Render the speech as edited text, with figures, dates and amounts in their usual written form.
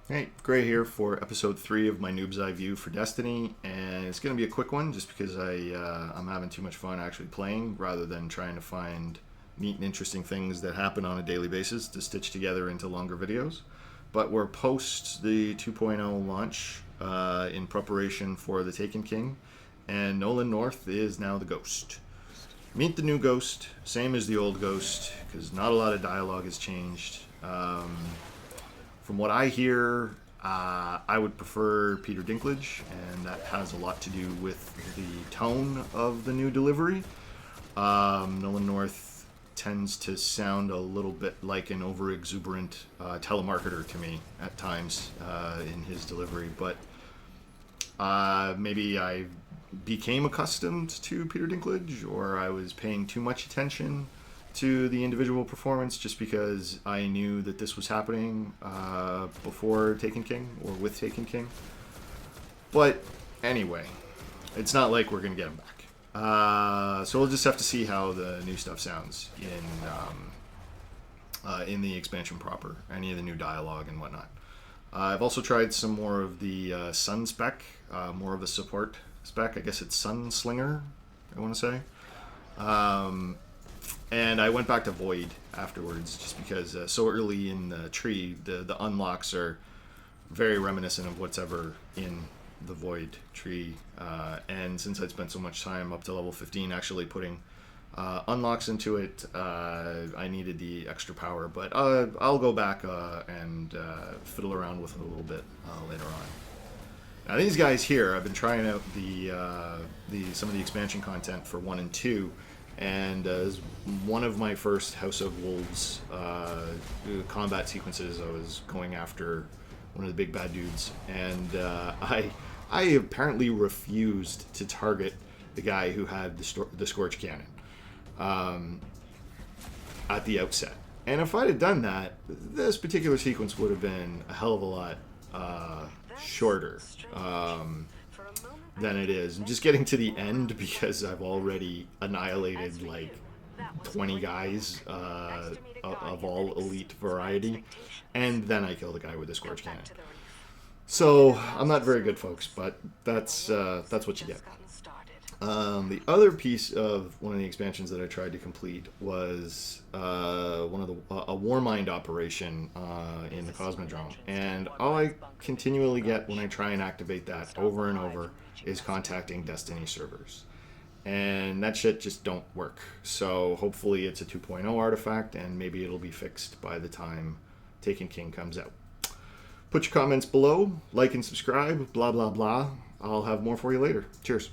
Hey, Gray here for episode 3 of my Noob's Eye View for Destiny, and it's going to be a quick one just because I'm having too much fun actually playing rather than trying to find neat and interesting things that happen on a daily basis to stitch together into longer videos. But we're post the 2.0 launch in preparation for the Taken King, and Nolan North is now the Ghost. Meet the new Ghost, same as the old Ghost, because not a lot of dialogue has changed. From what I hear, I would prefer Peter Dinklage, and that has a lot to do with the tone of the new delivery. Nolan North tends to sound a little bit like an over-exuberant telemarketer to me at times in his delivery, but maybe I became accustomed to Peter Dinklage, or I was paying too much attention to the individual performance just because I knew that this was happening before Taken King or with Taken King. But anyway, it's not like we're going to get him back. So we'll just have to see how the new stuff sounds in the expansion proper, any of the new dialogue and whatnot. I've also tried some more of the Sun spec, more of a support spec. I guess it's Sun Slinger, I want to say. And I went back to Void afterwards just because so early in the tree, the unlocks are very reminiscent of what's ever in the Void tree. And since I'd spent so much time up to level 15 actually putting unlocks into it, I needed the extra power. But I'll go back and fiddle around with it a little bit later on. Now these guys here, I've been trying out some of the expansion content for 1 and 2. And as one of my first House of Wolves combat sequences, I was going after one of the big bad dudes, and I apparently refused to target the guy who had the Scorch Cannon at the outset. And if I'd have done that, this particular sequence would have been a hell of a lot shorter than it is. I'm just getting to the end because I've already annihilated like 20 guys of all elite variety, and then I kill the guy with the Scorch Cannon. So I'm not very good, folks, but that's what you get. The other piece of one of the expansions that I tried to complete was a Warmind operation in the Cosmodrome, and all I continually get when I try and activate that over and over is contacting Destiny servers, and that shit just don't work. So hopefully it's a 2.0 artifact, and maybe it'll be fixed by the time Taken King comes out. Put your comments below, like and subscribe, blah blah blah. I'll have more for you later. Cheers.